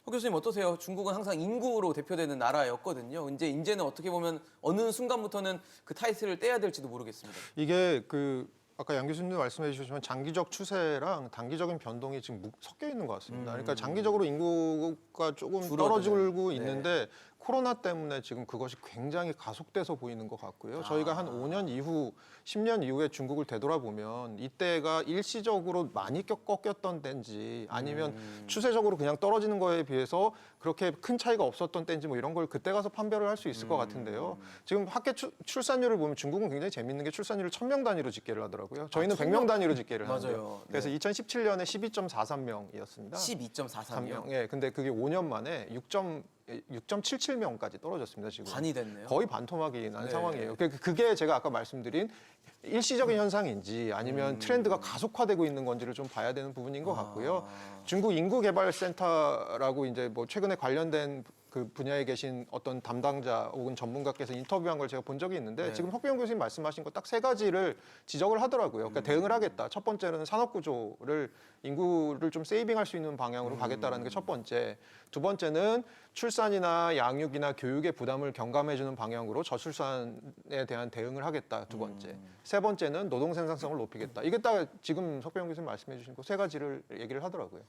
허 교수님 어떠세요? 중국은 항상 인구로 대표되는 나라였거든요. 이제는 어떻게 보면 어느 순간부터는 그 타이틀을 떼야 될지도 모르겠습니다. 이게 아까 양 교수님도 말씀해 주셨지만 장기적 추세랑 단기적인 변동이 지금 섞여 있는 것 같습니다. 그러니까 장기적으로 인구가 조금 떨어지고 있는데 코로나 때문에 지금 그것이 굉장히 가속돼서 보이는 것 같고요. 저희가 한 5년 이후, 10년 이후에 중국을 되돌아보면 이때가 일시적으로 많이 꺾였던 때인지 아니면 추세적으로 그냥 떨어지는 거에 비해서 그렇게 큰 차이가 없었던 때인지 뭐 이런 걸 그때 가서 판별을 할 수 있을 것 같은데요. 지금 학계 출산율을 보면 중국은 굉장히 재밌는 게 출산율을 1000명 단위로 집계를 하더라고요. 저희는 100명 단위로 집계를 하는데요. 맞아요. 그래서 2017년에 12.43명이었습니다. 12.43명. 예, 근데 그게 5년 만에 6.77명까지 떨어졌습니다. 지금 반이 됐네요. 거의 반토막이 난 네. 상황이에요. 그게 제가 아까 말씀드린 일시적인 현상인지 아니면 트렌드가 가속화되고 있는 건지를 좀 봐야 되는 부분인 것 같고요. 중국 인구개발센터라고 이제 뭐 최근에 관련된 그 분야에 계신 어떤 담당자 혹은 전문가께서 인터뷰한 걸 제가 본 적이 있는데 지금 석병 교수님 말씀하신 거 딱 세 가지를 지적을 하더라고요. 그러니까 대응을 하겠다. 첫 번째는 산업 구조를 인구를 좀 세이빙할 수 있는 방향으로 가겠다라는 게 첫 번째. 두 번째는 출산이나 양육이나 교육의 부담을 경감해주는 방향으로 저출산에 대한 대응을 하겠다. 두 번째. 세 번째는 노동 생산성을 높이겠다. 이게 딱 지금 석병 교수님 말씀해 주신 거 세 가지를 얘기를 하더라고요.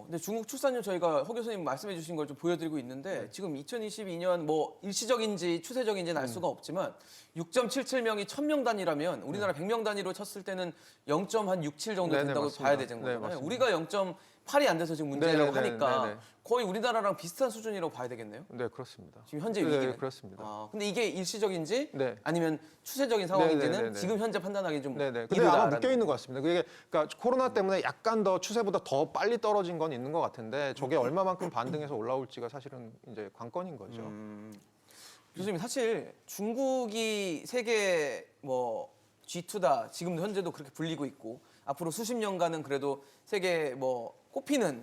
근데 중국 출산율 저희가 허 교수님 말씀해 주신 걸 좀 보여드리고 있는데 지금 2022년 뭐 일시적인지 추세적인지는 알 수가 없지만 6.77명이 1000명 단위라면 우리나라 100명 단위로 쳤을 때는 0.67 정도 네네, 된다고 맞습니다. 봐야 되는 네, 거잖아요. 맞습니다. 우리가 0.8이 안 돼서 지금 문제라고 네네네, 하니까 네네. 거의 우리나라랑 비슷한 수준이라고 봐야 되겠네요. 네, 그렇습니다. 지금 현재 네, 위기는. 그렇습니다. 근데 이게 일시적인지 네. 아니면 추세적인 상황인지는 네네네네. 지금 현재 판단하기 좀 네네. 근데 이르다라는 아마 묶여 있는 것 같습니다. 그게 그러니까 코로나 때문에 약간 더 추세보다 더 빨리 떨어진 건 있는 것 같은데 저게 얼마만큼 반등해서 올라올지가 사실은 이제 관건인 거죠. 교수님 사실 중국이 세계 뭐 G2다 지금 현재도 그렇게 불리고 있고 앞으로 수십 년간은 그래도 세계 뭐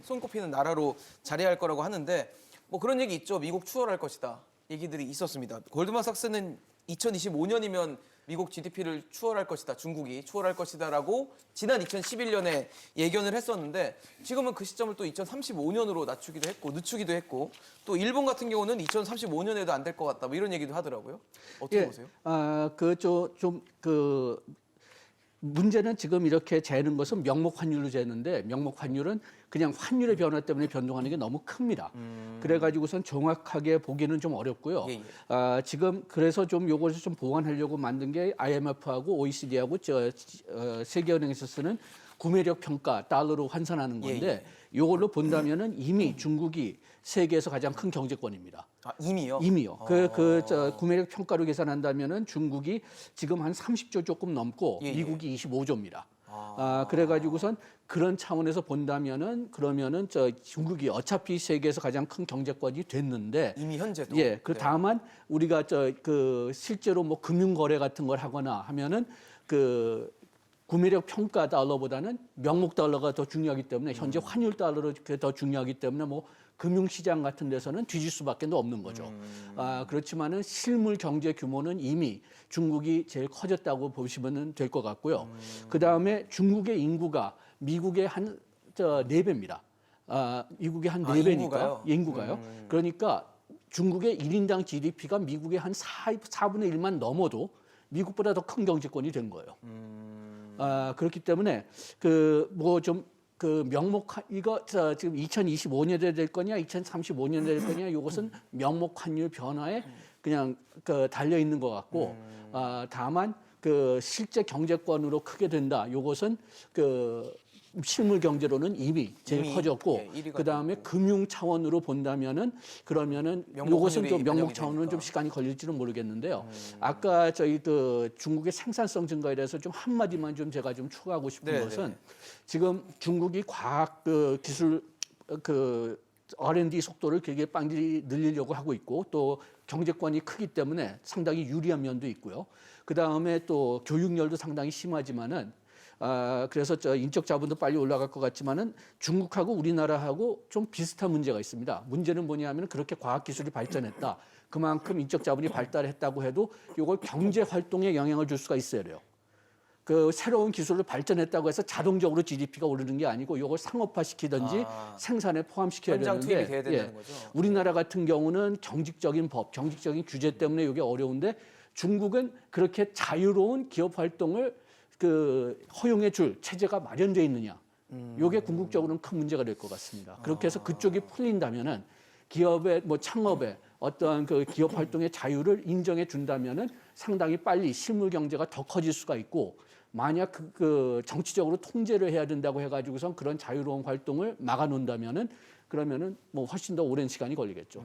손꼽히는 나라로 자리할 거라고 하는데 뭐 그런 얘기 있죠. 미국 추월할 것이다 얘기들이 있었습니다. 골드만삭스는 2025년이면 미국 GDP를 추월할 것이다. 중국이 추월할 것이다라고 지난 2011년에 예견을 했었는데 지금은 그 시점을 또 2035년으로 늦추기도 했고 또 일본 같은 경우는 2035년에도 안 될 것 같다. 뭐 이런 얘기도 하더라고요. 어떻게 보세요? 문제는 지금 이렇게 재는 것은 명목 환율로 재는데 명목 환율은 그냥 환율의 변화 때문에 변동하는 게 너무 큽니다. 그래가지고선 정확하게 보기는 좀 어렵고요. 예. 지금 그래서 좀 요것을 좀 보완하려고 만든 게 IMF하고 OECD하고 세계은행에서 쓰는 구매력 평가 달러로 환산하는 건데 요걸로 본다면은 이미 중국이 세계에서 가장 큰 경제권입니다. 이미요? 이미요. 구매력 평가로 계산한다면은 중국이 지금 한 30조 조금 넘고 미국이 25조입니다. 그래가지고선 그런 차원에서 본다면은 그러면은 중국이 어차피 세계에서 가장 큰 경제권이 됐는데 이미 현재도. 다만 우리가 실제로 뭐 금융 거래 같은 걸 하거나 하면은 구매력 평가 달러보다는 명목 달러가 더 중요하기 때문에 현재 환율 달러로 더 중요하기 때문에 뭐 금융시장 같은 데서는 뒤질 수밖에 없는 거죠. 그렇지만은 실물 경제 규모는 이미 중국이 제일 커졌다고 보시면 될 것 같고요. 그 다음에 중국의 인구가 미국의 한 4배입니다. 미국의 한 4배니까 인구가요. 그러니까 중국의 1인당 GDP가 미국의 한 4분의 1만 넘어도 미국보다 더 큰 경제권이 된 거예요. 그렇기 때문에 이거 지금 2025년에 될 거냐, 2035년에 될 거냐, 이것은 명목 환율 변화에 그냥 달려 있는 것 같고, 다만 실제 경제권으로 크게 된다. 이것은 실물 경제로는 이미 제일 커졌고, 그 다음에 금융 차원으로 본다면은 그러면은 이것은 또 명목 차원은 좀 시간이 걸릴지는 모르겠는데요. 아까 중국의 생산성 증가에 대해서 좀 한마디만 좀 제가 좀 추가하고 싶은 것은 지금 중국이 과학 기술 R&D 속도를 되게 빨리 늘리려고 하고 있고 또 경제권이 크기 때문에 상당히 유리한 면도 있고요. 그 다음에 또 교육열도 상당히 심하지만은 그래서 인적 자본도 빨리 올라갈 것 같지만은 중국하고 우리나라하고 좀 비슷한 문제가 있습니다. 문제는 뭐냐면 그렇게 과학 기술이 발전했다. 그만큼 인적 자본이 발달했다고 해도 이걸 경제 활동에 영향을 줄 수가 있어야 돼요. 그 새로운 기술로 발전했다고 해서 자동적으로 GDP가 오르는 게 아니고 이걸 상업화시키든지 생산에 포함시켜야 현장 되는데 투입이 돼야 된다는 거죠. 우리나라 같은 경우는 정직적인 법, 정직적인 규제 때문에 이게 어려운데 중국은 그렇게 자유로운 기업 활동을 그 허용해 줄 체제가 마련돼 있느냐. 이게 궁극적으로는 큰 문제가 될 것 같습니다. 그렇게 해서 그쪽이 풀린다면은 기업의 뭐 창업에 어떠한 그 기업 활동의 자유를 인정해 준다면은 상당히 빨리 실물 경제가 더 커질 수가 있고 만약 그 정치적으로 통제를 해야 된다고 해가지고선 그런 자유로운 활동을 막아놓는다면은 그러면은 뭐 훨씬 더 오랜 시간이 걸리겠죠.